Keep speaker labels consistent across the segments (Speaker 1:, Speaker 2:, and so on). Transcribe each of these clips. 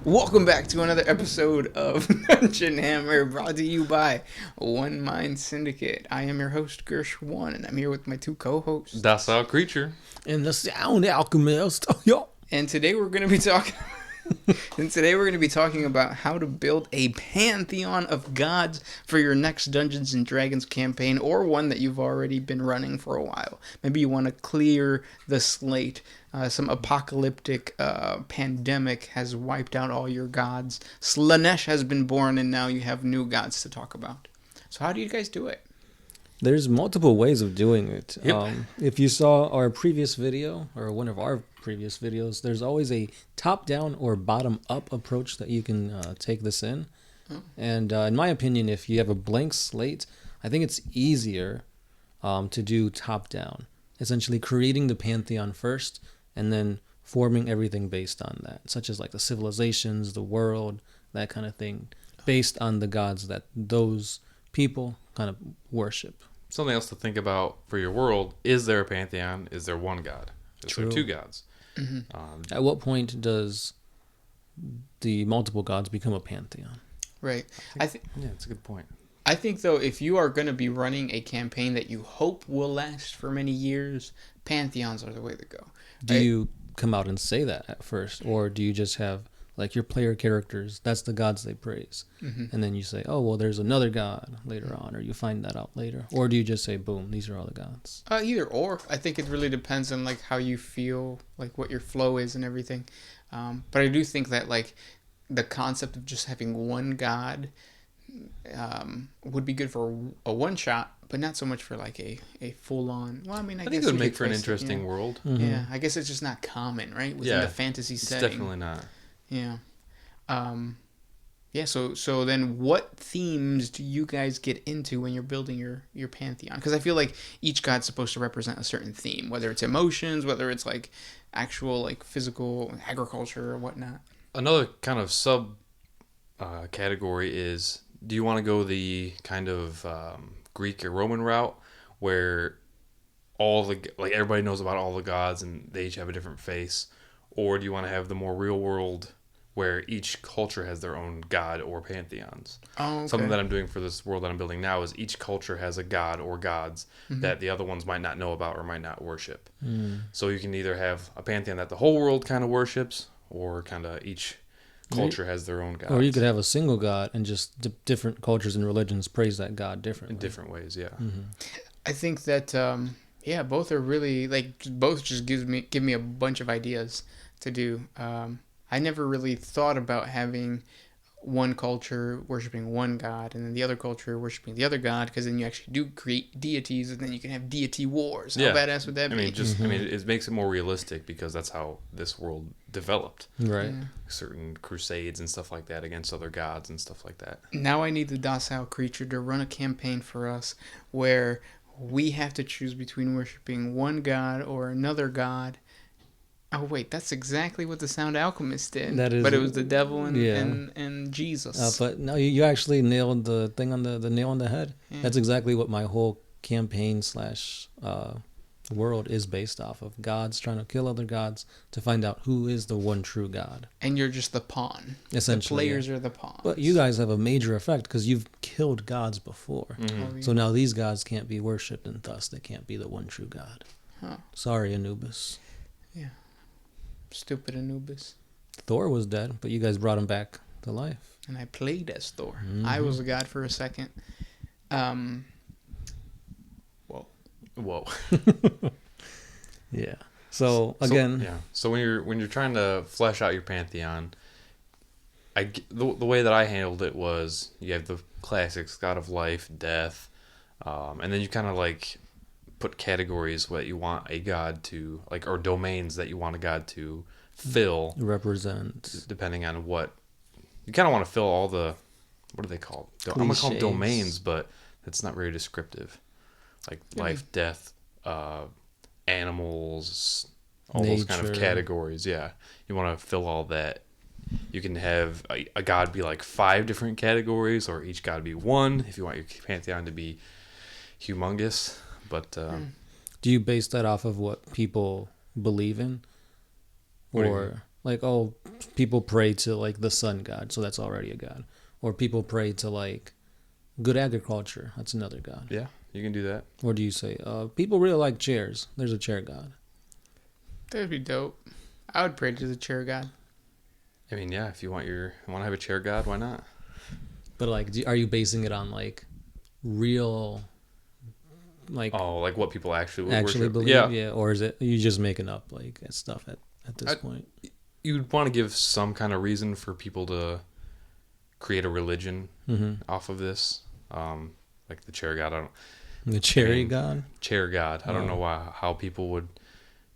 Speaker 1: Welcome back to another episode of Dungeon Hammer, brought to you by One Mind Syndicate. I am your host, Gersh1, and I'm here with my two co-hosts.
Speaker 2: Docile Creature.
Speaker 3: And the Sound Alchemist.
Speaker 1: And today we're going to be talking... about how to build a pantheon of gods for your next Dungeons and Dragons campaign, or one that you've already been running for a while. Maybe you want to clear the slate. Some apocalyptic pandemic has wiped out all your gods. Slanesh has been born, and now you have new gods to talk about. So how do you guys do it?
Speaker 3: There's multiple ways of doing it.
Speaker 2: Yep.
Speaker 3: If you saw our previous video, or one of our previous videos, there's always a top-down or bottom-up approach that you can take this in. Oh. And in my opinion, if you have a blank slate, I think it's easier to do top-down. Essentially creating the pantheon first, and then forming everything based on that, such as like the civilizations, the world, that kind of thing, based on the gods that those people kind of worship.
Speaker 2: Something else to think about for your world: is there a pantheon? Is there one god? Is there two gods?
Speaker 1: Mm-hmm.
Speaker 3: At what point does the multiple gods become a pantheon?
Speaker 1: Right.
Speaker 2: Yeah, it's a good point.
Speaker 1: I think, though, if you are going to be running a campaign that you hope will last for many years, pantheons are the way to go.
Speaker 3: Do you come out and say that at first, or do you just have like your player characters, that's the gods they praise, and then you say, oh, well, there's another god later on, or you find that out later, or do you just say, boom, these are all the gods?
Speaker 1: Either or. I think it really depends on like how you feel, like what your flow is and everything. But I do think that like the concept of just having one god would be good for a one shot, but not so much for like a full on. Well, I mean, I
Speaker 2: think
Speaker 1: guess
Speaker 2: it would make for an interesting world.
Speaker 3: Mm-hmm.
Speaker 1: Yeah, I guess it's just not common, right? Within the fantasy setting.
Speaker 2: It's definitely not.
Speaker 1: Yeah. So then what themes do you guys get into when you're building your pantheon? Because I feel like each god's supposed to represent a certain theme, whether it's emotions, whether it's like actual like physical agriculture or whatnot.
Speaker 2: Another kind of sub category is, do you want to go the kind of Greek or Roman route where everybody knows about all the gods and they each have a different face? Or do you want to have the more real world where each culture has their own god or pantheons?
Speaker 1: Oh, okay.
Speaker 2: Something that I'm doing for this world that I'm building now is each culture has a god or gods that the other ones might not know about or might not worship. So you can either have a pantheon that the whole world kind of worships, or kind of each culture has their own gods.
Speaker 3: Or you could have a single god and just different cultures and religions praise that god differently.
Speaker 2: In different ways, yeah.
Speaker 1: I think that both are really like both just give me a bunch of ideas to do. I never really thought about having one culture worshiping one god and then the other culture worshiping the other god, because then you actually do create deities and then you can have deity wars. How badass would that be?
Speaker 2: It makes it more realistic because that's how this world developed.
Speaker 3: Right.
Speaker 1: Yeah.
Speaker 2: Certain crusades and stuff like that against other gods and stuff like that.
Speaker 1: Now I need the docile creature to run a campaign for us where we have to choose between worshiping one god or another god. Oh wait, that's exactly what the Sound Alchemist did.
Speaker 3: That is,
Speaker 1: but it was the devil and Jesus.
Speaker 3: But no, you actually nailed the thing on the nail on the head.
Speaker 1: Yeah.
Speaker 3: That's exactly what my whole campaign / world is based off of. Gods trying to kill other gods to find out who is the one true god.
Speaker 1: And you're just the pawn.
Speaker 3: Essentially,
Speaker 1: the players are the pawns.
Speaker 3: But you guys have a major effect because you've killed gods before.
Speaker 1: Oh, yeah.
Speaker 3: So now these gods can't be worshipped, and thus they can't be the one true god.
Speaker 1: Huh.
Speaker 3: Sorry, Anubis.
Speaker 1: Yeah. Stupid Anubis.
Speaker 3: Thor was dead, but you guys brought him back to life.
Speaker 1: And I played as Thor. I was a god for a second. Whoa.
Speaker 3: Yeah. So again,
Speaker 2: So when you're trying to flesh out your pantheon, the way that I handled it was you have the classics: god of life, death, and then you kind of like put categories what you want a god to like, or domains that you want a god to fill,
Speaker 3: represent,
Speaker 2: depending on what you kind of want to fill. All the, what are they called? I'm gonna call them domains, but that's not very descriptive. Like life, death, animals, all
Speaker 3: nature.
Speaker 2: Those kind of categories. Yeah, you want to fill all that. You can have a god be like 5 different categories, or each god be 1 if you want your pantheon to be humongous. But
Speaker 3: do you base that off of what people believe in, or Like, oh, people pray to like the sun god, so that's already a god. Or people pray to like good agriculture, that's another god.
Speaker 2: Yeah, you can do that.
Speaker 3: Or do you say, people really like chairs, there's a chair god?
Speaker 1: That'd be dope. I would pray to the chair god.
Speaker 2: I mean, yeah, if you want to have a chair god, why not?
Speaker 3: But like, are you basing it on like real, like
Speaker 2: like what people actually would
Speaker 3: actually
Speaker 2: worship?
Speaker 3: believe?
Speaker 2: Yeah.
Speaker 3: Or is it you just making up like stuff at this point?
Speaker 2: You'd want to give some kind of reason for people to create a religion off of this, like the chair god.
Speaker 3: The cherry god.
Speaker 2: Chair god. I don't know how people would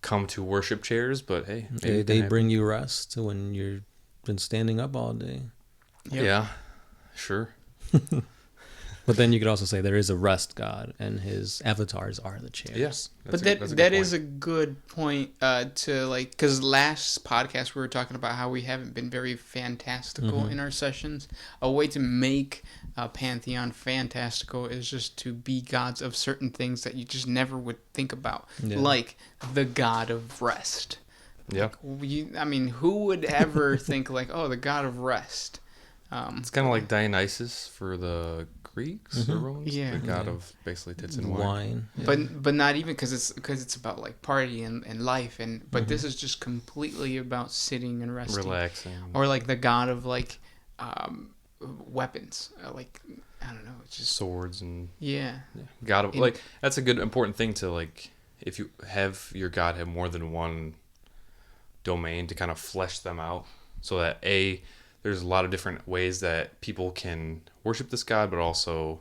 Speaker 2: come to worship chairs, but hey,
Speaker 3: They bring you rest when you've been standing up all day.
Speaker 1: Yep.
Speaker 2: Yeah, sure.
Speaker 3: But then you could also say there is a rest god, and his avatars are the chairs.
Speaker 2: Yes,
Speaker 1: But that is a good point to like, because last podcast we were talking about how we haven't been very fantastical in our sessions. A way to make Pantheon fantastical is just to be gods of certain things that you just never would think about, like the god of rest.
Speaker 2: Yeah.
Speaker 1: I mean, who would ever think like, oh, the god of rest?
Speaker 2: It's kind of like Dionysus for the Greeks or Romans.
Speaker 1: Yeah.
Speaker 2: The god of basically tits and wine.
Speaker 3: Yeah.
Speaker 1: But not even because it's about like party and life but this is just completely about sitting and resting,
Speaker 2: Relaxing.
Speaker 1: or like the god of like weapons, like I don't know, it's just
Speaker 2: Swords and
Speaker 1: yeah.
Speaker 2: god of like that's a good important thing to like if you have your god have more than one domain to kind of flesh them out so that there's a lot of different ways that people can worship this god, but also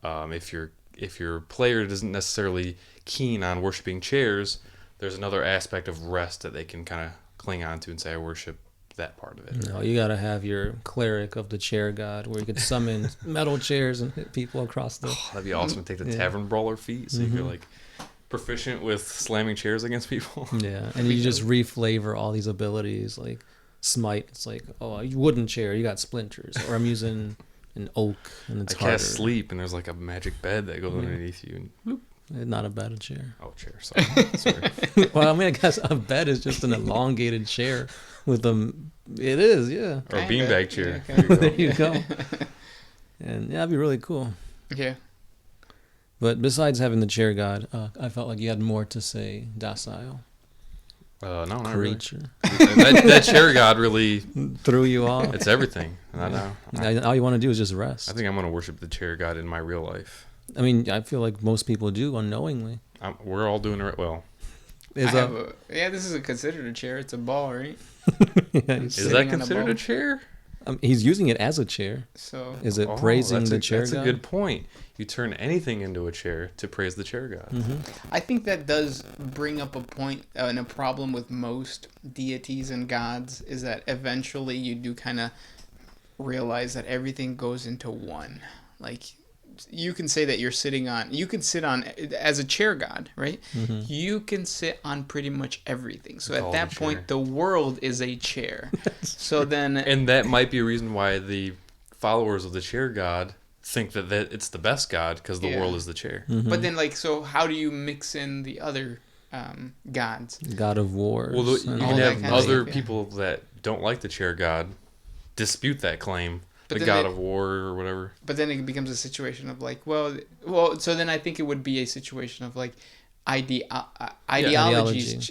Speaker 2: if your player isn't necessarily keen on worshiping chairs, there's another aspect of rest that they can kind of cling on to and say I worship that part of it.
Speaker 3: No, you gotta have your cleric of the chair god where you could summon metal chairs and hit people across the.
Speaker 2: Oh, that'd be awesome. Take the tavern brawler feat, so you're like proficient with slamming chairs against people.
Speaker 3: Yeah, and you just reflavor all these abilities like smite. It's like, oh, a wooden chair, you got splinters, or I'm using an oak and it's
Speaker 2: I
Speaker 3: harder.
Speaker 2: cast sleep, and there's like a magic bed that goes underneath you. And bloop.
Speaker 3: Not a bad chair.
Speaker 2: Oh, chair. Sorry.
Speaker 3: Well, I mean, I guess a bed is just an elongated chair with a. It is, yeah.
Speaker 2: Or a beanbag chair.
Speaker 1: Yeah,
Speaker 3: There you go. And yeah, that'd be really cool.
Speaker 1: yeah.
Speaker 3: But besides having the chair god, I felt like you had more to say. Docile
Speaker 2: No, not
Speaker 3: creature
Speaker 2: really. that chair god really,
Speaker 3: threw you off.
Speaker 2: it's everything. I know.
Speaker 3: All you want to do is just rest.
Speaker 2: I think I'm going to worship the chair god in my real life.
Speaker 3: I mean, I feel like most people do unknowingly.
Speaker 2: We're all doing it well.
Speaker 1: This is considered a chair. It's a ball, right?
Speaker 2: Is that considered a chair?
Speaker 3: He's using it as a chair.
Speaker 1: So
Speaker 3: Is it praising the chair
Speaker 2: That's
Speaker 3: god?
Speaker 2: a good point. You turn anything into a chair to praise the chair god.
Speaker 1: I think that does bring up a point and a problem with most deities and gods is that eventually you do kind of realize that everything goes into one. Like you can say that you can sit on as a chair god, right? You can sit on pretty much everything. So at that point, the world is a chair. So then,
Speaker 2: And that might be a reason why the followers of the chair god think that it's the best god because the world is the chair.
Speaker 1: but then so how do you mix in the other gods?
Speaker 3: God of War.
Speaker 2: Well, you
Speaker 1: all
Speaker 2: can
Speaker 1: that
Speaker 2: have
Speaker 1: kind of
Speaker 2: other
Speaker 1: stuff, yeah.
Speaker 2: people that don't like the chair god dispute that claim.
Speaker 1: But
Speaker 2: The
Speaker 1: then
Speaker 2: god of war or whatever.
Speaker 1: But then it becomes a situation of like, well, so then I think it would be a situation of like ideologies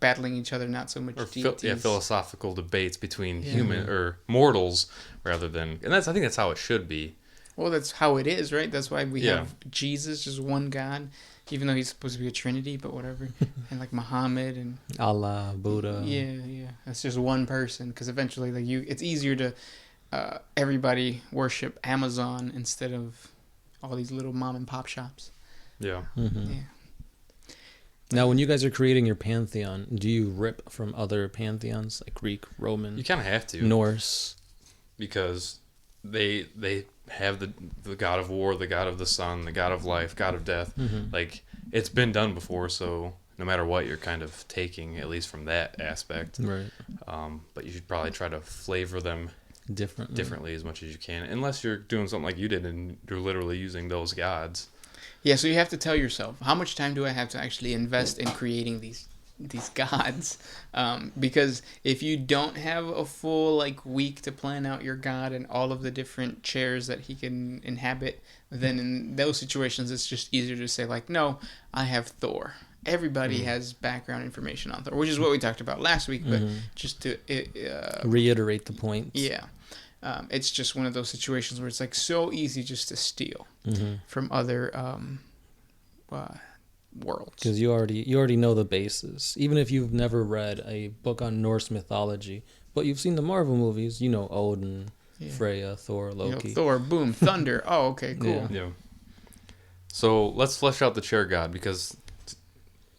Speaker 1: battling each other, not so much
Speaker 2: Or
Speaker 1: deities.
Speaker 2: philosophical debates between human or mortals rather than, and I think that's how it should be.
Speaker 1: Well, that's how it is, right? That's why we
Speaker 2: Yeah.
Speaker 1: have Jesus, just one God, even though he's supposed to be a trinity, but whatever. And like Muhammad and
Speaker 3: Allah, Buddha.
Speaker 1: yeah, that's just one person. Because eventually, like it's easier to everybody worship Amazon instead of all these little mom and pop shops.
Speaker 2: Yeah.
Speaker 1: Yeah.
Speaker 3: Now, when you guys are creating your pantheon, do you rip from other pantheons like Greek, Roman,
Speaker 2: You kind of have to.
Speaker 3: Norse?
Speaker 2: Because they have the god of war, the god of the sun, the god of life, god of death. Like it's been done before, so no matter what, you're kind of taking at least from that aspect.
Speaker 3: Right.
Speaker 2: But you should probably try to flavor them differently as much as you can, unless you're doing something like you did and you're literally using those gods.
Speaker 1: Yeah, so you have to tell yourself, how much time do I have to actually invest in creating these gods, because if you don't have a full like week to plan out your god and all of the different chairs that he can inhabit, then in those situations it's just easier to say like, no, I have Thor. Everybody has background information on Thor, which is what we talked about last week, but just to
Speaker 3: reiterate the points.
Speaker 1: yeah. It's just one of those situations where it's like so easy just to steal from other worlds.
Speaker 3: Because you already know the basis. Even if you've never read a book on Norse mythology, but you've seen the Marvel movies, you know Odin, Freya, Thor, Loki.
Speaker 1: You know, Thor, boom, thunder. Oh, okay, cool.
Speaker 3: Yeah.
Speaker 2: So let's flesh out the chair god, because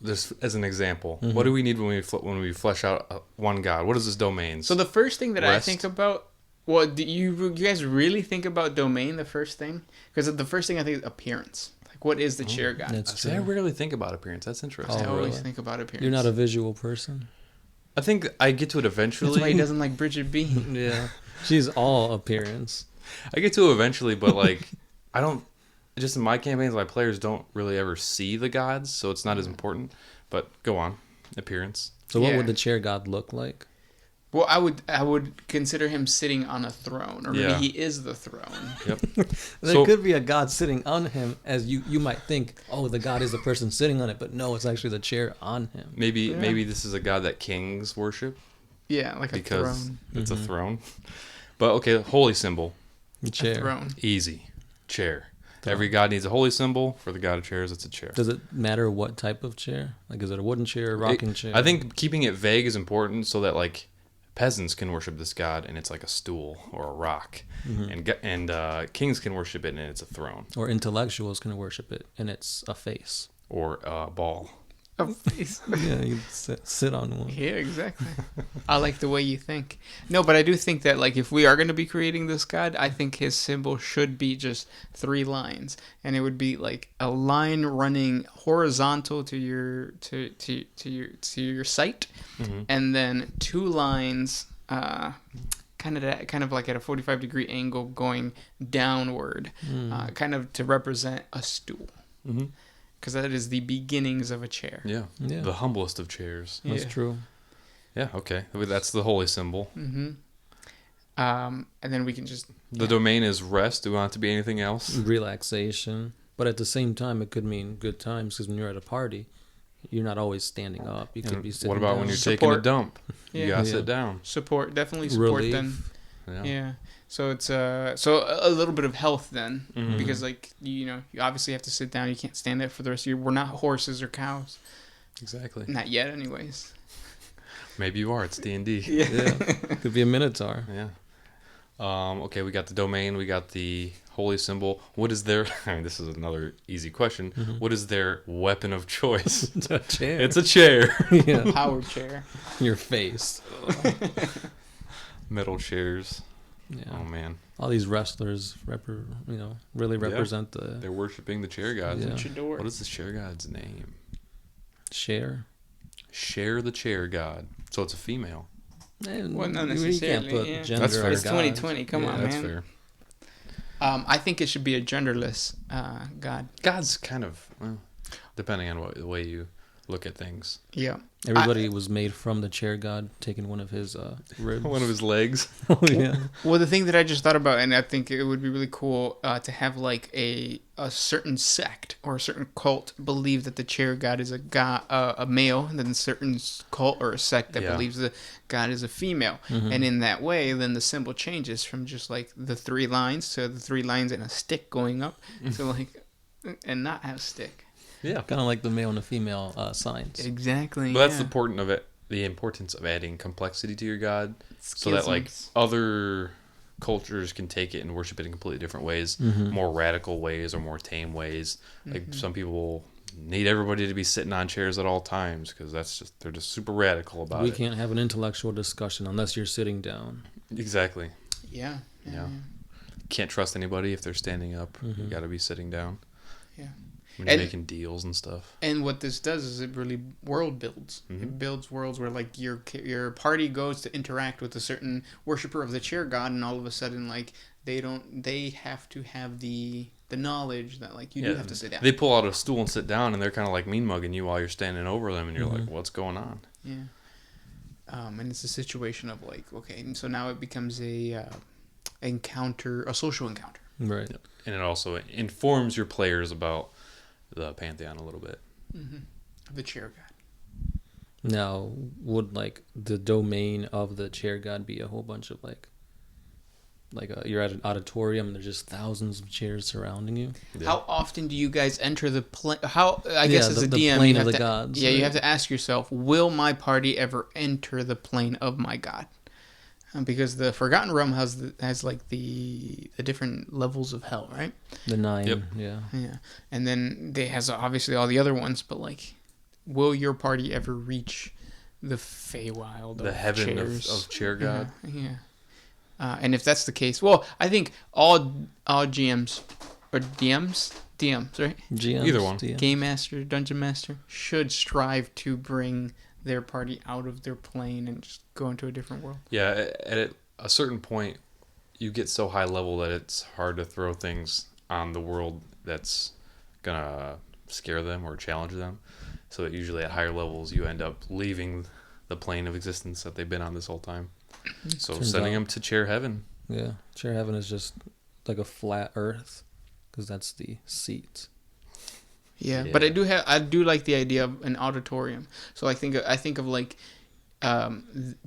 Speaker 2: just as an example, what do we need when we flesh out one god? What is his domain?
Speaker 1: So the first thing that I
Speaker 2: Rest?
Speaker 1: think about, well, do you guys really think about domain the first thing? Because the first thing I think is appearance. Like, what is the chair god?
Speaker 3: That's
Speaker 2: See, I
Speaker 3: true.
Speaker 2: rarely think about appearance. That's interesting.
Speaker 1: I always
Speaker 3: really?
Speaker 1: think about appearance.
Speaker 3: You're not a visual person.
Speaker 2: I think I get to it
Speaker 1: That's why he
Speaker 2: eventually.
Speaker 1: doesn't like Bridget B.
Speaker 3: Yeah. She's all appearance.
Speaker 2: I get to it eventually, but like I don't. Just in my campaigns, my players don't really ever see the gods, so it's not as important. But go on, appearance.
Speaker 3: So what
Speaker 1: Yeah.
Speaker 3: would the chair god look like?
Speaker 1: Well, I would consider him sitting on a throne, or maybe
Speaker 2: Yeah.
Speaker 1: he is the throne.
Speaker 2: Yep.
Speaker 3: There
Speaker 2: So-
Speaker 3: could be a god sitting on him, as you might think, oh, the god is the person sitting on it, but no, it's actually the chair on him.
Speaker 2: Maybe this is a god that kings worship
Speaker 1: Yeah, like a
Speaker 2: because
Speaker 1: throne.
Speaker 2: it's a throne. But okay, holy symbol,
Speaker 3: The
Speaker 1: A
Speaker 3: chair.
Speaker 1: throne.
Speaker 2: easy, chair. Every god needs a holy symbol. For the god of chairs, it's a chair.
Speaker 3: Does it matter what type of chair? Like, is it a wooden chair, a rocking chair?
Speaker 2: I think keeping it vague is important so that like peasants can worship this god and it's like a stool or a rock, and kings can worship it and it's a throne
Speaker 3: Or intellectuals can worship it, and it's a face.
Speaker 2: or a ball.
Speaker 1: A face.
Speaker 3: Yeah, you sit on one.
Speaker 1: Yeah, exactly. I like the way you think. No, but I do think that like if we are going to be creating this god, I think his symbol should be just 3 lines, and it would be like a line running horizontal to your your sight, and then 2 lines kind of like at a 45-degree angle going downward, kind of to represent a stool.
Speaker 2: Mm-hmm.
Speaker 1: Because that is the beginnings of a chair.
Speaker 2: Yeah.
Speaker 3: Yeah.
Speaker 2: The humblest of chairs.
Speaker 3: That's
Speaker 1: Yeah.
Speaker 3: true.
Speaker 2: Yeah, okay. That's the holy symbol.
Speaker 1: And then we can just
Speaker 2: The domain is rest. Do we want it to be anything else?
Speaker 3: Relaxation. But at the same time, it could mean good times, because when you're at a party, you're not always standing up. You could
Speaker 2: And
Speaker 3: be sitting
Speaker 2: what about
Speaker 3: down.
Speaker 2: when you're taking a
Speaker 1: Support.
Speaker 2: dump? You
Speaker 1: Yeah.
Speaker 2: gotta
Speaker 3: Yeah.
Speaker 2: sit down.
Speaker 1: support, definitely support
Speaker 3: Relief.
Speaker 1: then.
Speaker 2: Yeah.
Speaker 1: Yeah. So it's so a little bit of health then,
Speaker 2: Mhm.
Speaker 1: because like you know you obviously have to sit down. You can't stand there for the rest of your. We're not horses or cows,
Speaker 2: Exactly.
Speaker 1: not yet, anyways.
Speaker 2: Maybe you are. It's D&D.
Speaker 3: Yeah. Could be a minotaur.
Speaker 2: Yeah. Okay, we got the domain. We got the holy symbol. What is their... I mean, this is another easy question. What is their weapon of choice?
Speaker 3: It's a chair.
Speaker 2: It's a chair.
Speaker 3: yeah.
Speaker 1: Power chair.
Speaker 3: Your face.
Speaker 2: Metal chairs.
Speaker 3: Yeah.
Speaker 2: Oh, man.
Speaker 3: All these wrestlers, really represent the
Speaker 2: They're worshiping the chair gods.
Speaker 3: Yeah.
Speaker 1: Luchador.
Speaker 2: What is the chair god's name?
Speaker 3: share.
Speaker 2: Share the chair god. So it's a female.
Speaker 1: Well, not
Speaker 3: You can't
Speaker 1: necessarily,
Speaker 3: put
Speaker 1: yeah.
Speaker 3: gender
Speaker 2: That's fair.
Speaker 3: on
Speaker 1: It's
Speaker 3: God.
Speaker 1: 2020. Come on,
Speaker 2: That's
Speaker 1: man.
Speaker 2: fair.
Speaker 1: I think it should be a genderless god.
Speaker 2: God's kind of... Well, depending on the way you look at things.
Speaker 1: Yeah.
Speaker 3: Everybody was made from the chair god, taking one of his ribs.
Speaker 2: One of his legs.
Speaker 3: Oh, yeah.
Speaker 1: Well, the thing that I just thought about, and I think it would be really cool to have like a certain sect or a certain cult believe that the chair god is a male, and then a certain cult or a sect that
Speaker 2: Yeah.
Speaker 1: believes the god is a female. And in that way, then the symbol changes from just like the 3 lines to the 3 lines and a stick going up to like, and not have stick.
Speaker 2: Yeah.
Speaker 3: Kind of like the male and the female signs.
Speaker 1: Exactly.
Speaker 2: But that's
Speaker 1: yeah.
Speaker 2: the important of it. The importance of adding complexity to your god, so that like
Speaker 1: Schisms.
Speaker 2: other cultures can take it and worship it in completely different ways, more radical ways or more tame ways. Like some people need everybody to be sitting on chairs at all times because they're just super radical about
Speaker 3: We
Speaker 2: it.
Speaker 3: can't have an intellectual discussion unless you're sitting down.
Speaker 2: Exactly.
Speaker 1: Yeah.
Speaker 2: Yeah. Can't trust anybody if they're standing up. You got to be sitting down.
Speaker 1: Yeah.
Speaker 2: When you're
Speaker 1: And-
Speaker 2: making deals and stuff.
Speaker 1: And what this does is it really world builds. It builds worlds where like your party goes to interact with a certain worshiper of the chair god, and all of a sudden like they have to have the the knowledge that like you do have to sit down.
Speaker 2: They pull out a stool and sit down, and they're kind of like mean mugging you while you're standing over them, and you're like, "What's going on?"
Speaker 1: Yeah. And it's a situation of like, okay, so now it becomes a social encounter.
Speaker 3: Right.
Speaker 2: And it also informs your players about the Pantheon a little bit.
Speaker 1: The chair god.
Speaker 3: Now, would like the domain of the chair god be a whole bunch of you're at an auditorium and there's just thousands of chairs surrounding you?
Speaker 2: Yeah.
Speaker 1: How often do you guys enter the plane? I guess as a DM,
Speaker 3: plane
Speaker 1: you
Speaker 3: of
Speaker 1: have
Speaker 3: the
Speaker 1: to,
Speaker 3: gods.
Speaker 1: yeah,
Speaker 3: right?
Speaker 1: you have to ask yourself, will my party ever enter the plane of my god? Because the Forgotten Realm has like the different levels of hell, right?
Speaker 3: The 9.
Speaker 2: Yep.
Speaker 3: Yeah.
Speaker 1: Yeah, and then they has obviously all the other ones, but like, will your party ever reach the Feywild,
Speaker 2: The heaven
Speaker 1: chairs?
Speaker 2: of chair god.
Speaker 1: Yeah. And if that's the case, well, I think all GMs or DMs, right?
Speaker 3: GMs,
Speaker 2: Either one.
Speaker 3: DMs.
Speaker 1: Game Master, Dungeon Master should strive to bring their party out of their plane and just go into a different world.
Speaker 2: Yeah, at a certain point, you get so high level that it's hard to throw things on the world that's gonna scare them or challenge them. So that usually at higher levels, you end up leaving the plane of existence that they've been on this whole time. So
Speaker 3: Turns
Speaker 2: sending
Speaker 3: out-
Speaker 2: them to chair heaven.
Speaker 3: Yeah. Chair heaven is just like a flat earth because that's the seat.
Speaker 1: Yeah,
Speaker 2: Yeah.
Speaker 1: but I do like the idea of an auditorium. So I think of like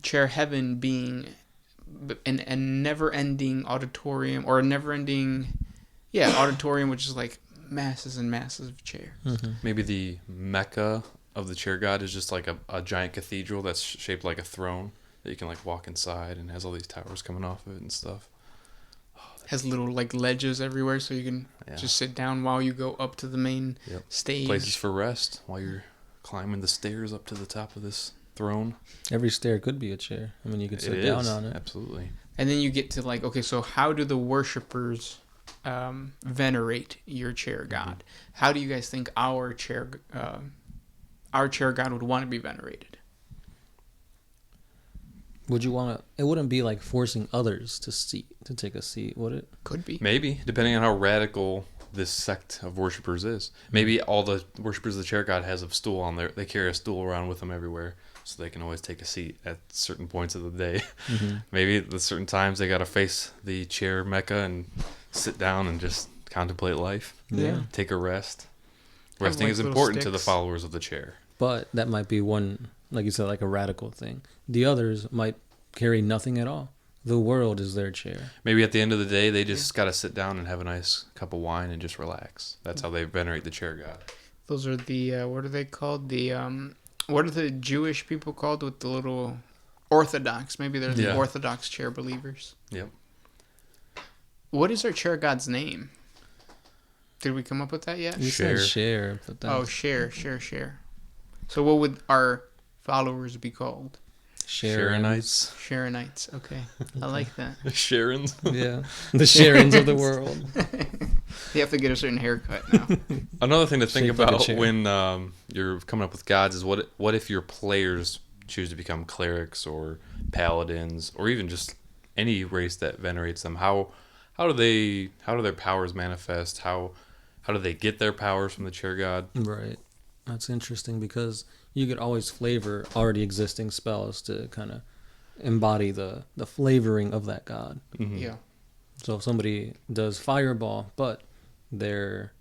Speaker 1: chair heaven being a never-ending auditorium or a never-ending auditorium, which is like masses and masses of chairs.
Speaker 2: Maybe the Mecca of the chair god is just like a giant cathedral that's shaped like a throne that you can like walk inside and has all these towers coming off of it and stuff.
Speaker 1: Has little like ledges everywhere, so you can just sit down while you go up to the main stage.
Speaker 2: Places for rest while you're climbing the stairs up to the top of this throne.
Speaker 3: Every stair could be a chair. I mean, you could sit down on it.
Speaker 2: Absolutely.
Speaker 1: And then you get to like, okay, so how do the worshippers venerate your chair god? How do you guys think our chair god would want to be venerated?
Speaker 3: Would you want to? It wouldn't be like forcing others to take a seat, would it?
Speaker 1: Could be.
Speaker 2: Maybe, depending on how radical this sect of worshippers is. Maybe all the worshippers of the chair god has a stool on there. They carry a stool around with them everywhere, so they can always take a seat at certain points of the day. Maybe at certain times they got to face the chair mecca and sit down and just contemplate life.
Speaker 3: Yeah.
Speaker 2: Take a rest.
Speaker 1: Have,
Speaker 2: Resting
Speaker 1: like,
Speaker 2: is
Speaker 1: little
Speaker 2: important to the
Speaker 1: sticks.
Speaker 2: followers of the chair.
Speaker 3: But that might be one, like you said, like a radical thing. The others might carry nothing at all. The world is their chair.
Speaker 2: Maybe at the end of the day, they just got to sit down and have a nice cup of wine and just relax. That's how they venerate the chair god.
Speaker 1: Those are the what are they called? The what are the Jewish people called with the little Orthodox? Maybe they're the Orthodox chair believers.
Speaker 2: Yep.
Speaker 1: What is our chair god's name? Did we come up with that yet?
Speaker 3: You
Speaker 2: Share.
Speaker 3: said share, but then
Speaker 1: share. So what would our followers be called?
Speaker 2: Sharonites.
Speaker 1: Sharonites. Okay, I like that.
Speaker 2: Sharons.
Speaker 3: Yeah, the Sharons of the world.
Speaker 1: They have to get a certain haircut now.
Speaker 2: Another thing to think
Speaker 3: Shaped like a
Speaker 2: about
Speaker 3: chair.
Speaker 2: when you're coming up with gods is what if your players choose to become clerics or paladins or even just any race that venerates them? How do their powers manifest? How do they get their powers from the chair god?
Speaker 3: Right. That's interesting because you could always flavor already existing spells to kind of embody the flavoring of that god.
Speaker 1: Yeah.
Speaker 3: So if somebody does fireball, but they're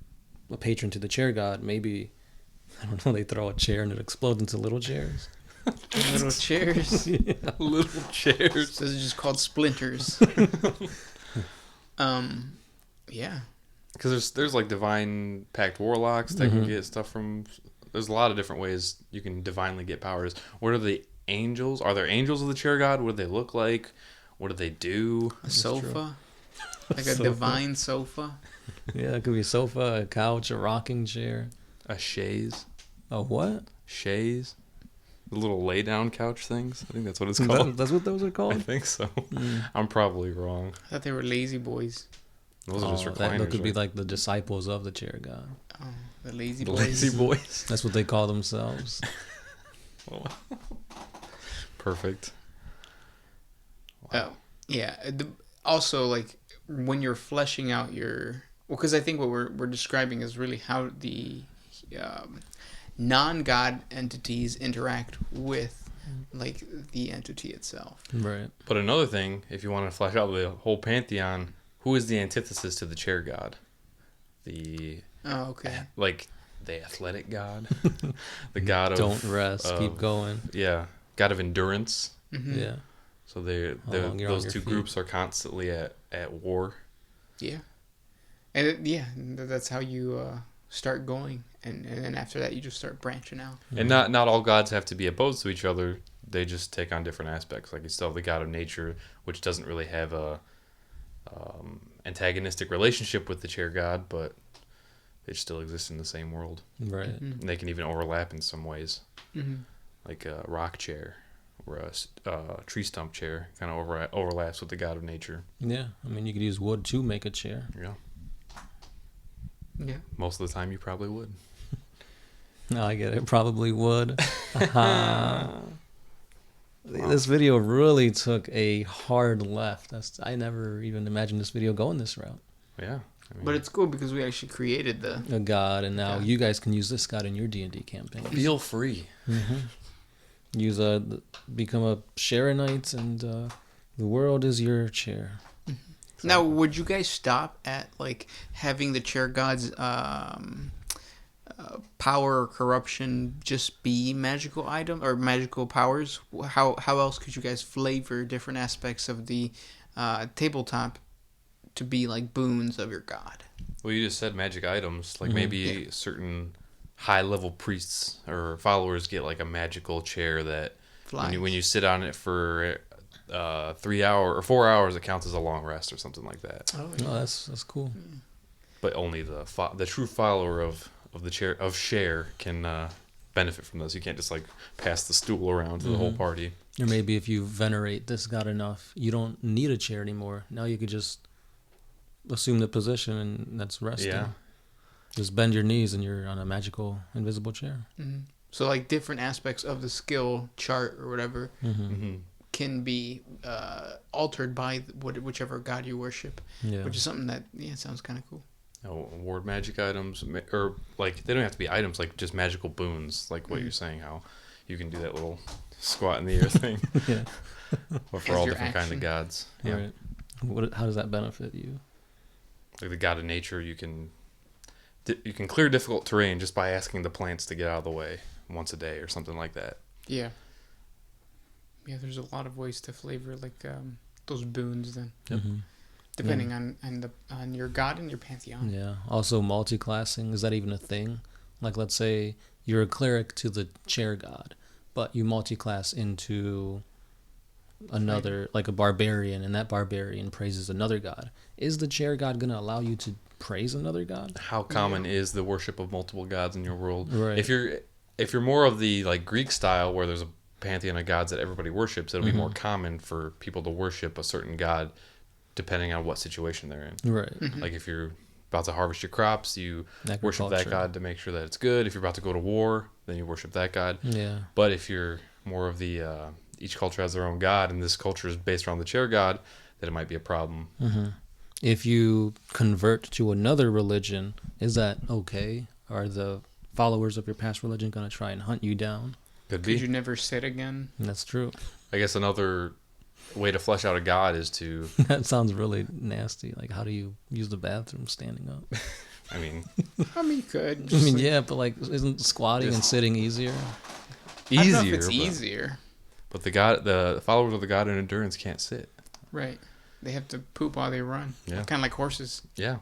Speaker 3: a patron to the chair god, maybe, I don't know, they throw a chair and it explodes into little chairs.
Speaker 1: Little chairs.
Speaker 2: Little chairs.
Speaker 1: Those are just called splinters. Yeah.
Speaker 2: Because there's like divine pact warlocks that can get stuff from. There's a lot of different ways you can divinely get powers. What are the angels? Are there angels of the chair god? What do they look like? What do they do?
Speaker 1: A sofa. Like a
Speaker 3: Sofa.
Speaker 1: divine sofa.
Speaker 3: Yeah, it could be a sofa, a couch, a rocking chair.
Speaker 2: A chaise.
Speaker 3: A what?
Speaker 2: Chaise. The little lay down couch things. I think that's what it's called.
Speaker 3: That's what those are
Speaker 2: I
Speaker 3: called?
Speaker 2: think so. I'm probably wrong.
Speaker 1: I thought they were lazy boys.
Speaker 2: Those are just recliners.
Speaker 3: That could be
Speaker 2: right?
Speaker 3: like the disciples of the chair god.
Speaker 1: Oh, the lazy
Speaker 2: the
Speaker 1: boys.
Speaker 2: lazy boys.
Speaker 3: That's what they call themselves.
Speaker 2: Perfect.
Speaker 1: Yeah. Also, like when you're fleshing out your Well, because I think what we're describing is really how the um, non-god entities interact with like the entity itself.
Speaker 3: Right.
Speaker 2: But another thing, if you want to flesh out the whole pantheon, who is the antithesis to the chair god? The like the athletic god, the god of
Speaker 3: Don't rest, keep going.
Speaker 2: Yeah, god of endurance.
Speaker 1: Mm-hmm.
Speaker 3: Yeah.
Speaker 2: So those two groups are constantly at war.
Speaker 1: Yeah, and that's how you start going, and then after that you just start branching out.
Speaker 2: And not all gods have to be opposed to each other. They just take on different aspects. Like you still have the god of nature, which doesn't really have a antagonistic relationship with the chair god, but they still exist in the same world.
Speaker 3: Right.
Speaker 1: Mm-hmm.
Speaker 2: And they can even overlap in some ways,
Speaker 1: Mm-hmm.
Speaker 2: like a rock chair or a tree stump chair kind of overlaps with the god of nature.
Speaker 3: Yeah. I mean, you could use wood to make a chair.
Speaker 2: Yeah.
Speaker 1: Yeah.
Speaker 2: Most of the time, you probably would.
Speaker 3: No, I get it. Probably would. This video really took a hard left. I never even imagined this video going this route.
Speaker 2: Yeah. I mean,
Speaker 1: But it's cool because we actually created
Speaker 3: A god, and now
Speaker 1: Yeah.
Speaker 3: you guys can use this god in your D&D campaign.
Speaker 2: feel free.
Speaker 3: Use become a Sharonite, and the world is your chair.
Speaker 1: Now, would you guys stop at like having the chair gods power or corruption just be magical item or magical powers? How else could you guys flavor different aspects of the tabletop to be like boons of your god?
Speaker 2: Well, you just said magic items. Like maybe certain high-level priests or followers get like a magical chair that when you sit on it for 3 hours or 4 hours, it counts as a long rest or something like that.
Speaker 1: Oh,
Speaker 3: Oh, that's cool.
Speaker 2: But only the true follower of the chair of share can benefit from this. You can't just like pass the stool around to the whole party.
Speaker 3: Or maybe if you venerate this god enough, you don't need a chair anymore. Now you could just assume the position, and that's resting.
Speaker 2: Yeah.
Speaker 3: Just bend your knees, and you're on a magical invisible chair.
Speaker 1: Mm-hmm. So like different aspects of the skill chart or whatever can be altered by whichever god you worship,
Speaker 3: Yeah.
Speaker 1: which is something that sounds kind of cool.
Speaker 2: Award magic items, or like they don't have to be items, like just magical boons, like what you're saying, how you can do that little squat in the air thing.
Speaker 3: Yeah.
Speaker 2: But for
Speaker 1: As
Speaker 2: all
Speaker 1: your
Speaker 2: different kinds of
Speaker 1: action.
Speaker 2: gods. Yeah.
Speaker 3: Right. How does that benefit you?
Speaker 2: Like the god of nature, you can clear difficult terrain just by asking the plants to get out of the way once a day or something like that.
Speaker 1: Yeah. Yeah, there's a lot of ways to flavor like those boons then, depending on your god and your pantheon.
Speaker 3: Yeah. Also, multi-classing, is that even a thing? Like, let's say you're a cleric to the chair god, but you multi-class into another, like a barbarian, and that barbarian praises another god. Is the chair god going to allow you to praise another god?
Speaker 2: How common is the worship of multiple gods in your world?
Speaker 3: Right.
Speaker 2: If you're more of the like Greek style where there's a pantheon of gods that everybody worships, it'll be more common for people to worship a certain god depending on what situation they're in.
Speaker 3: Right.
Speaker 2: Like if you're about to harvest your crops, you worship that
Speaker 3: Agriculture.
Speaker 2: god to make sure that it's good. If you're about to go to war, then you worship that god.
Speaker 3: Yeah.
Speaker 2: But if you're more of the each culture has their own god, and this culture is based around the chair god, then it might be a problem.
Speaker 3: If you convert to another religion, is that okay? Are the followers of your past religion going to try and hunt you down?
Speaker 2: Could
Speaker 1: Could
Speaker 2: be.
Speaker 1: you never sit again?
Speaker 3: That's true.
Speaker 2: I guess another way to flesh out a god is to,
Speaker 3: That sounds really nasty. Like, how do you use the bathroom standing up?
Speaker 2: I mean,
Speaker 1: I mean, you could.
Speaker 3: I
Speaker 1: Just
Speaker 3: mean,
Speaker 1: like-
Speaker 3: yeah, but like, isn't squatting and sitting easier?
Speaker 1: I don't know
Speaker 2: easier.
Speaker 1: if it's
Speaker 2: but,
Speaker 1: easier.
Speaker 2: but the followers of the god in endurance can't sit.
Speaker 1: Right. They have to poop while they run.
Speaker 2: Yeah.
Speaker 1: Kind of like horses.
Speaker 2: Yeah.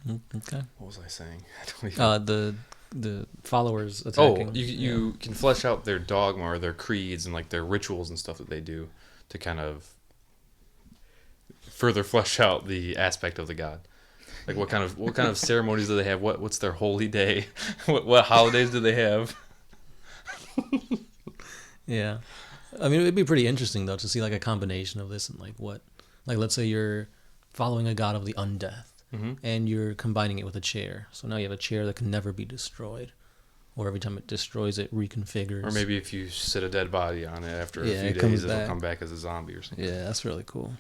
Speaker 3: Okay.
Speaker 2: What was I saying? I don't even...
Speaker 3: The followers attacking.
Speaker 2: You can flesh out their dogma or their creeds and like their rituals and stuff that they do to kind of further flesh out the aspect of the god. Like what kind of ceremonies do they have? What's their holy day? What holidays do they have?
Speaker 3: Yeah. I mean, it'd be pretty interesting though to see like a combination of this and like let's say you're following a god of the undeath. And you're combining it with a chair. So now you have a chair that can never be destroyed. Or every time it destroys, it reconfigures.
Speaker 2: Or maybe if you sit a dead body on it after a
Speaker 3: Yeah,
Speaker 2: few
Speaker 3: it comes
Speaker 2: days, it'll
Speaker 3: back.
Speaker 2: come back as a zombie or something.
Speaker 3: Yeah, that's really cool.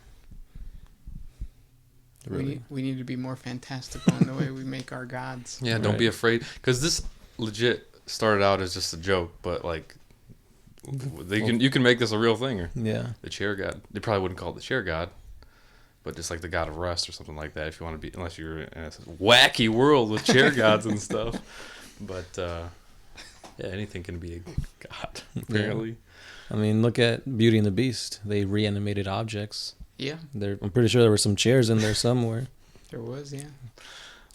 Speaker 3: Really.
Speaker 1: We need to be more fantastical in the way we make our gods.
Speaker 2: Yeah, don't be afraid, because this legit started out as just a joke, but like you can make this a real thing. Or
Speaker 3: Yeah.
Speaker 2: the chair god. They probably wouldn't call it the chair god, but just like the god of rest or something like that. If you want to be, unless you're in a wacky world with chair gods and stuff. But yeah, anything can be a god apparently.
Speaker 3: I mean, look at Beauty and the Beast. They reanimated objects.
Speaker 1: Yeah,
Speaker 3: I'm pretty sure there were some chairs in there somewhere.
Speaker 1: there was. Yeah,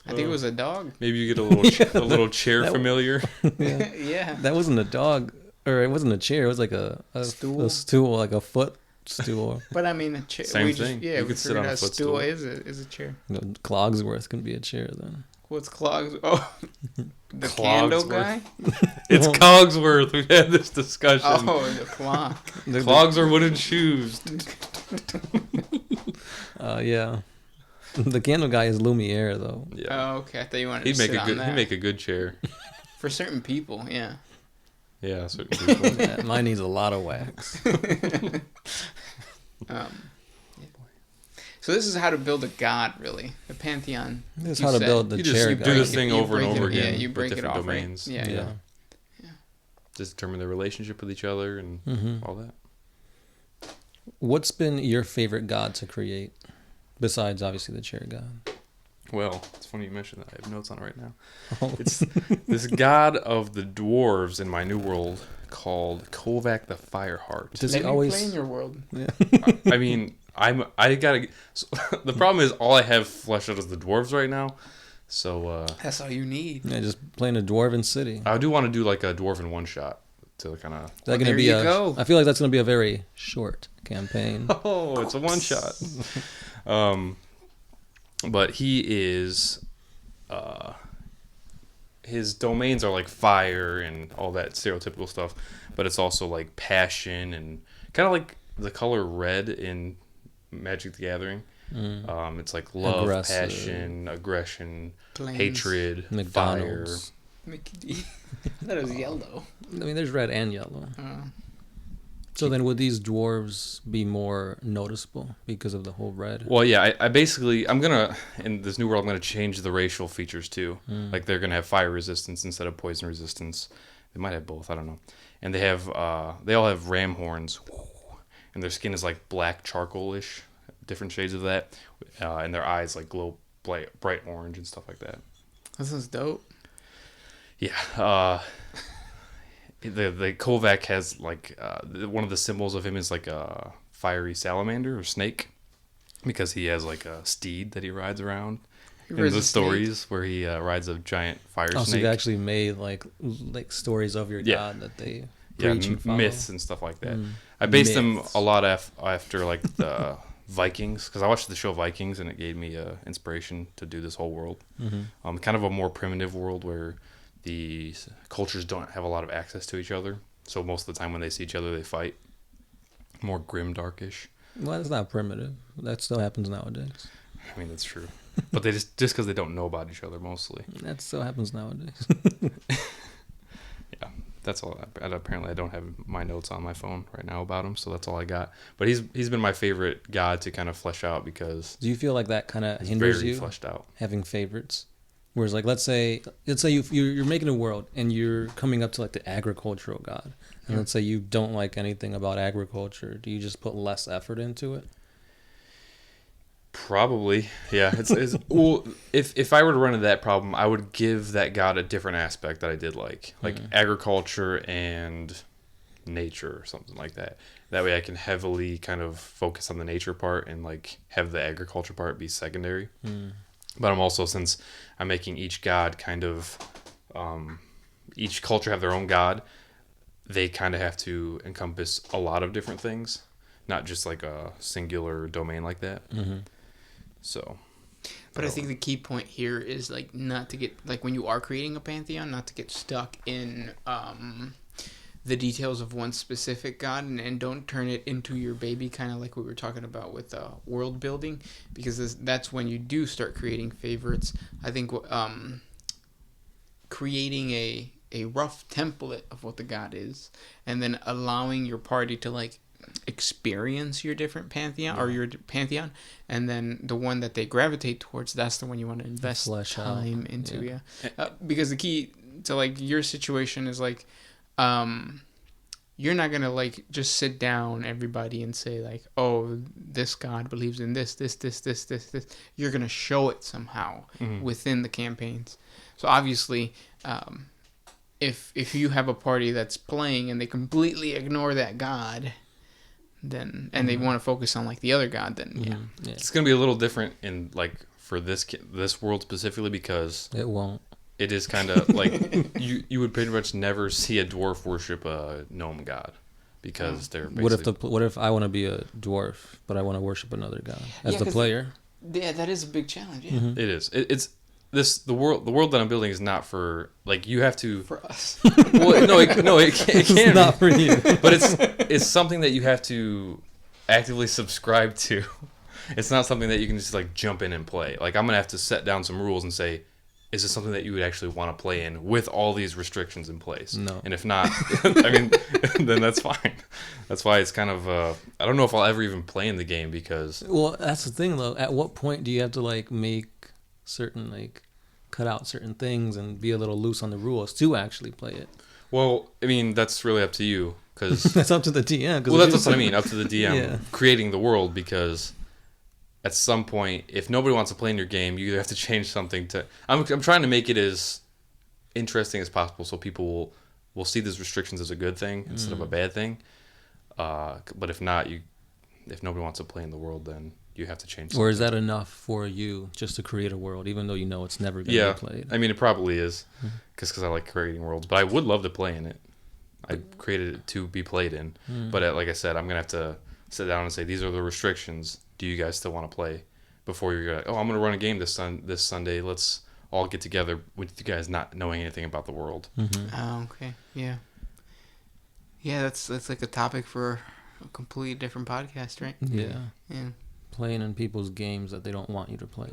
Speaker 1: I think it was a dog.
Speaker 2: Maybe you get a little a little chair familiar.
Speaker 3: Yeah.
Speaker 1: Yeah,
Speaker 3: That wasn't a dog, or it wasn't a chair. It was like a stool, like a footstool.
Speaker 1: but I mean, a chair.
Speaker 2: Same thing.
Speaker 1: Yeah,
Speaker 2: You
Speaker 1: we
Speaker 2: could sit
Speaker 1: figured
Speaker 2: on a
Speaker 1: out
Speaker 2: footstool.
Speaker 1: stool is a chair.
Speaker 3: Clogsworth can be a chair then.
Speaker 1: What's clogs? Oh, the candle
Speaker 2: Clogsworth.
Speaker 1: guy.
Speaker 2: It's Cogsworth. We've had this discussion.
Speaker 1: Oh, the clock.
Speaker 2: Clogs are wooden shoes.
Speaker 3: Yeah. The candle guy is Lumiere though.
Speaker 2: Yeah.
Speaker 1: Oh, okay. I thought you wanted
Speaker 2: He'd
Speaker 1: to
Speaker 2: make
Speaker 1: sit
Speaker 2: a
Speaker 1: on
Speaker 2: good.
Speaker 1: that.
Speaker 2: He'd make a good chair.
Speaker 1: For certain people. Yeah.
Speaker 2: Yeah, certain people.
Speaker 3: Yeah, mine needs a lot of wax.
Speaker 1: Yeah. So this is how to build a god, really. The Pantheon.
Speaker 3: This is
Speaker 1: you
Speaker 3: how to
Speaker 1: said.
Speaker 3: build the
Speaker 2: You
Speaker 3: chair
Speaker 2: just
Speaker 3: guy.
Speaker 2: do this thing
Speaker 1: You
Speaker 2: over and
Speaker 1: break
Speaker 2: over
Speaker 1: it- yeah,
Speaker 2: again.
Speaker 1: you break
Speaker 2: with
Speaker 1: it
Speaker 2: different
Speaker 1: off, right?
Speaker 2: domains.
Speaker 1: Yeah.
Speaker 3: Yeah.
Speaker 2: Just determine their relationship with each other and
Speaker 3: Mhm.
Speaker 2: all that.
Speaker 3: What's been your favorite god to create, besides obviously the chair god?
Speaker 2: Well, it's funny you mentioned that. I have notes on it right now.
Speaker 3: Oh.
Speaker 2: It's this god of the dwarves in my new world called Kovac the Fireheart.
Speaker 3: Does
Speaker 1: Let
Speaker 3: he
Speaker 1: me
Speaker 3: always?
Speaker 1: play in your world.
Speaker 2: I mean, I gotta. So, the problem is all I have fleshed out is the dwarves right now. So
Speaker 1: That's all you need.
Speaker 3: Yeah, just playing a dwarven city.
Speaker 2: I do want to do like a dwarven one shot to kind of.
Speaker 3: Is that gonna
Speaker 1: there
Speaker 3: be
Speaker 1: you
Speaker 3: a?
Speaker 1: go.
Speaker 3: I feel like that's gonna be a very short campaign.
Speaker 2: Oh, it's a one shot. But he is. His domains are like fire and all that stereotypical stuff, but it's also like passion and kind of like the color red in Magic the Gathering. It's like love,
Speaker 3: Aggressive.
Speaker 2: passion, aggression,
Speaker 1: Planes.
Speaker 2: hatred,
Speaker 3: McDonald's.
Speaker 1: Mickey D. That is yellow.
Speaker 3: I mean, there's red and yellow.
Speaker 1: Uh,
Speaker 3: So then, would these dwarves be more noticeable because of the whole red?
Speaker 2: Well, yeah, I basically, I'm going to, in this new world, I'm going to change the racial features too. Like they're going to have fire resistance instead of poison resistance. They might have both, I don't know. And they all have ram horns. And their skin is like black charcoal-ish, different shades of that. And their eyes like glow bright orange and stuff like that.
Speaker 1: this is dope.
Speaker 2: Yeah. The Kovac has like one of the symbols of him is like a fiery salamander or snake, because he has like a steed that he rides around in
Speaker 1: rides
Speaker 2: the
Speaker 1: a snake?
Speaker 2: stories where he rides a giant fire
Speaker 3: Oh, so
Speaker 2: snake.
Speaker 3: you've actually made like stories of your
Speaker 2: Yeah.
Speaker 3: god that they
Speaker 2: Yeah,
Speaker 3: preach and follow.
Speaker 2: myths and stuff like that. I based
Speaker 3: Myths.
Speaker 2: them a lot after like the Vikings, because I watched the show Vikings and it gave me inspiration to do this whole world. Kind of a more primitive world where the cultures don't have a lot of access to each other, so most of the time when they see each other they fight. More grim, darkish.
Speaker 3: Well, that's not primitive. That still happens nowadays.
Speaker 2: I mean, that's true, but they just because they don't know about each other mostly.
Speaker 3: That still happens nowadays.
Speaker 2: Yeah, that's all. Apparently, I don't have my notes on my phone right now about him, so that's all I got. But he's been my favorite god to kind of flesh out because
Speaker 3: Do you feel like that kind of
Speaker 2: he's
Speaker 3: hinders
Speaker 2: very
Speaker 3: you
Speaker 2: fleshed out.
Speaker 3: having favorites? Whereas, like, let's say you're making a world and you're coming up to like the agricultural god, and let's say you don't like anything about agriculture. Do you just put less effort into it?
Speaker 2: Probably, yeah. It's well, if I were to run into that problem, I would give that god a different aspect that I did like agriculture and nature or something like that. That way, I can heavily kind of focus on the nature part and like have the agriculture part be secondary. But I'm also, since I'm making each god kind of, each culture have their own god, they kind of have to encompass a lot of different things, not just like a singular domain like that. So,
Speaker 1: But I think the key point here is like not to get like when you are creating a pantheon, not to get stuck in the details of one specific god, and don't turn it into your baby, kind of like we were talking about with world building, because that's when you do start creating favorites. I think creating a rough template of what the god is, and then allowing your party to like experience your different pantheon or your pantheon, and then the one that they gravitate towards, that's the one you want to invest
Speaker 3: Flesh out.
Speaker 1: time into.
Speaker 3: Yeah.
Speaker 1: Because the key to like your situation is like you're not gonna like just sit down everybody and say like, oh, this god believes in this. You're gonna show it somehow within the campaigns. So obviously if you have a party that's playing and they completely ignore that god, then and they want to focus on like the other god, then yeah.
Speaker 2: It's gonna be a little different in like for this world specifically, because
Speaker 3: It won't.
Speaker 2: it is kind of like you would pretty much never see a dwarf worship a gnome god, because they're basically,
Speaker 3: What if I want to be a dwarf, but I want to worship another god as
Speaker 1: Yeah,
Speaker 3: the
Speaker 1: 'cause-
Speaker 3: player?
Speaker 1: Yeah, that is a big challenge. Yeah,
Speaker 3: Mm-hmm.
Speaker 2: it is. It's this the world that I'm building is not for like you have to.
Speaker 1: for us.
Speaker 2: Well, it can
Speaker 3: It's
Speaker 2: be.
Speaker 3: not for you.
Speaker 2: But it's something that you have to actively subscribe to. It's not something that you can just like jump in and play. Like I'm gonna have to set down some rules and say, is this something that you would actually want to play in with all these restrictions in place?
Speaker 3: No.
Speaker 2: And if not, I mean, then that's fine. That's why it's kind of I don't know if I'll ever even play in the game, because
Speaker 3: Well, that's the thing though. At what point do you have to like make certain like cut out certain things and be a little loose on the rules to actually play it?
Speaker 2: well, I mean, that's really up to you, because
Speaker 3: That's up to the DM.
Speaker 2: well, that's what I mean, up to the DM
Speaker 3: Yeah.
Speaker 2: creating the world, because at some point, if nobody wants to play in your game, you either have to change something to. I'm trying to make it as interesting as possible, so people will see these restrictions as a good thing instead of a bad thing. But if not, if nobody wants to play in the world, then you have to change something.
Speaker 3: Or is that enough for you just to create a world, even though you know it's never going to
Speaker 2: Yeah,
Speaker 3: be played?
Speaker 2: I mean, it probably is, because I like creating worlds. But I would love to play in it. I created it to be played in. But like I said, I'm gonna have to sit down and say, these are the restrictions. Do you guys still want to play? Before you're like, oh, I'm gonna run a game this Sunday. Let's all get together with you guys not knowing anything about the world.
Speaker 1: Oh, okay. Yeah. Yeah, that's like a topic for a completely different podcast, right?
Speaker 3: Yeah.
Speaker 1: Yeah.
Speaker 3: Playing in people's games that they don't want you to play.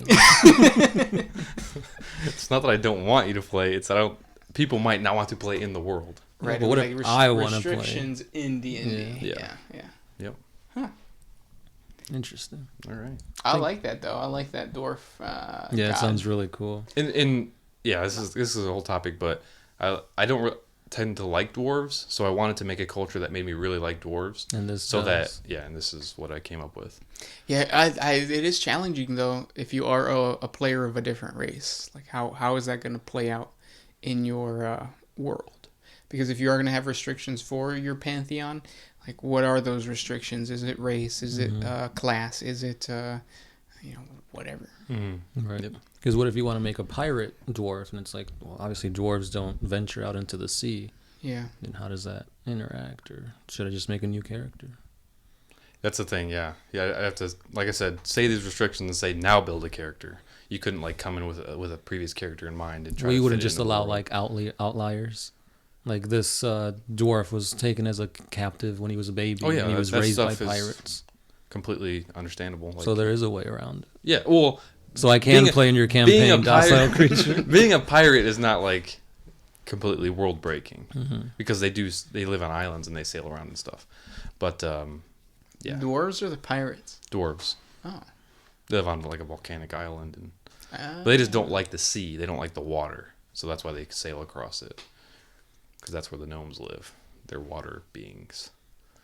Speaker 2: It's not that I don't want you to play. It's that people might not want to play in the world.
Speaker 1: Right.
Speaker 3: but what
Speaker 1: like
Speaker 3: if I wanna play?
Speaker 1: restrictions in D&D.
Speaker 2: Yeah.
Speaker 1: Yeah.
Speaker 2: Yep.
Speaker 3: Interesting.
Speaker 2: All right.
Speaker 1: I like that though. I like that dwarf.
Speaker 3: Yeah,
Speaker 1: god.
Speaker 3: it sounds really cool.
Speaker 2: This is a whole topic, but I don't tend to like dwarves, so I wanted to make a culture that made me really like dwarves.
Speaker 3: And this
Speaker 2: So
Speaker 3: does.
Speaker 2: and this is what I came up with.
Speaker 1: Yeah, it is challenging though if you are a player of a different race. Like how is that going to play out in your world? Because if you are going to have restrictions for your pantheon, like what are those restrictions? Is it race? Is it class? Is it whatever?
Speaker 3: Right.
Speaker 2: Yep.
Speaker 3: Because what if you want to make a pirate dwarf, and it's like, well, obviously dwarves don't venture out into the sea.
Speaker 1: Yeah.
Speaker 3: Then how does that interact? Or should I just make a new character?
Speaker 2: That's the thing, yeah. Yeah, I have to, like I said, say these restrictions and say, now build a character. You couldn't, like, come in with a previous character in mind and try
Speaker 3: Well,
Speaker 2: to
Speaker 3: you wouldn't
Speaker 2: fit it
Speaker 3: just
Speaker 2: into the
Speaker 3: allow,
Speaker 2: world.
Speaker 3: like, outliers. Like, this dwarf was taken as a captive when he was a baby,
Speaker 2: Oh, yeah,
Speaker 3: and he was
Speaker 2: that
Speaker 3: raised by
Speaker 2: stuff is
Speaker 3: pirates.
Speaker 2: Completely understandable. Like,
Speaker 3: So there is a way around it.
Speaker 2: yeah, well...
Speaker 3: So I can play in your campaign, docile creature.
Speaker 2: Being a pirate is not, like, completely world-breaking. Because they live on islands and they sail around and stuff. But, yeah.
Speaker 1: Dwarves or the pirates?
Speaker 2: Dwarves.
Speaker 1: Oh.
Speaker 2: They live on, like, a volcanic island. But they just don't like the sea. They don't like the water. So that's why they sail across it. Because that's where the gnomes live. They're water beings.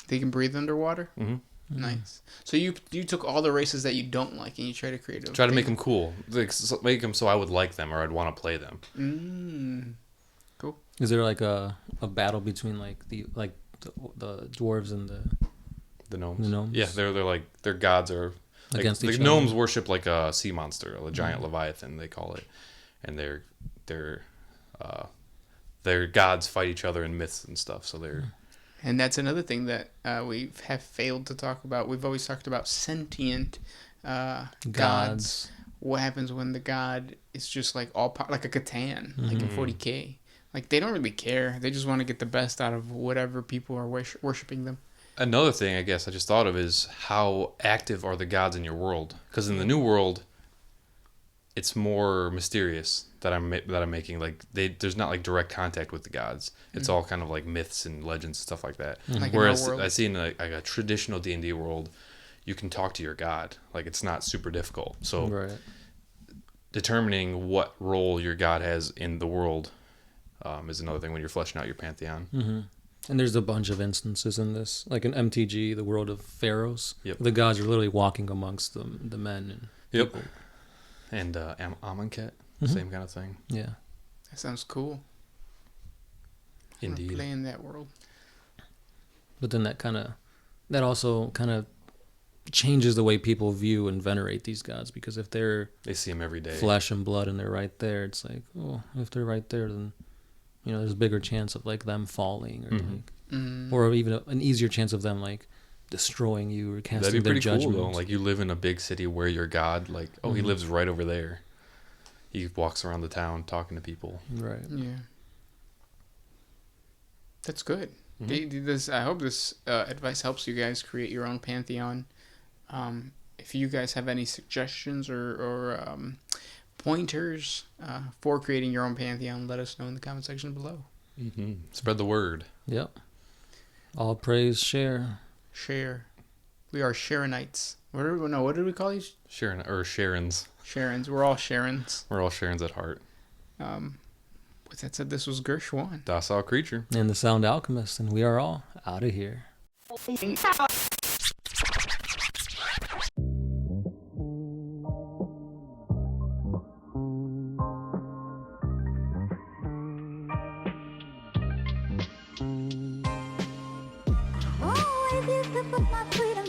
Speaker 1: They can breathe underwater?
Speaker 2: Mm-hmm.
Speaker 1: Nice. So you took all the races that you don't like and you try to create a...
Speaker 2: Try to make them cool. Like, make them so I would like them or I'd want to play them.
Speaker 1: Cool.
Speaker 3: Is there like a battle between like the dwarves and
Speaker 2: The gnomes.
Speaker 3: The gnomes?
Speaker 2: Yeah, they're like their gods are like,
Speaker 3: against
Speaker 2: the
Speaker 3: each
Speaker 2: gnomes
Speaker 3: other?
Speaker 2: worship like a sea monster, a giant leviathan they call it, and their gods fight each other in myths and stuff. So they're
Speaker 1: And that's another thing that we have failed to talk about. We've always talked about sentient gods. What happens when the god is just like like a Catan, like in 40K? Like they don't really care. They just want to get the best out of whatever people are worshiping them.
Speaker 2: Another thing I guess I just thought of is how active are the gods in your world? Because in the new world, it's more mysterious that I'm making. Like there's not like direct contact with the gods. It's all kind of like myths and legends and stuff like that.
Speaker 1: Like in our
Speaker 2: Whereas
Speaker 1: world.
Speaker 2: I see in like a traditional D&D world, you can talk to your god. Like it's not super difficult. So
Speaker 3: Right.
Speaker 2: determining what role your god has in the world is another thing when you're fleshing out your pantheon.
Speaker 3: Mm-hmm. And there's a bunch of instances in this, like in MTG, the world of pharaohs.
Speaker 2: Yep.
Speaker 3: The gods are literally walking amongst the men and
Speaker 2: Yep.
Speaker 3: people.
Speaker 2: And Amonkhet, same kind of thing.
Speaker 3: Yeah.
Speaker 1: That sounds cool. I wanna
Speaker 2: Indeed.
Speaker 1: play in that world.
Speaker 3: But then that also kind of changes the way people view and venerate these gods, because if they're
Speaker 2: They see him every day.
Speaker 3: flesh and blood and they're right there, it's like, oh, if they're right there, then there's a bigger chance of like them falling, or or even an easier chance of them like destroying you or casting
Speaker 2: That'd be
Speaker 3: their
Speaker 2: pretty
Speaker 3: judgment.
Speaker 2: cool though. Like you live in a big city where your god, like, oh, he lives right over there. He walks around the town talking to people.
Speaker 3: Right.
Speaker 1: Yeah. That's good. I hope this advice helps you guys create your own pantheon. If you guys have any suggestions or pointers for creating your own pantheon, let us know in the comment section below.
Speaker 2: Spread the word.
Speaker 3: Yep. All praise, share.
Speaker 1: Share. We are Sharonites. What did we call these?
Speaker 2: Sharons.
Speaker 1: Sharons. We're all Sharons.
Speaker 2: We're all Sharons at heart.
Speaker 1: With that said, this was Gershwan.
Speaker 2: Docile creature.
Speaker 3: And the Sound Alchemist, and we are all out of here.
Speaker 4: Oh, if you could put my freedom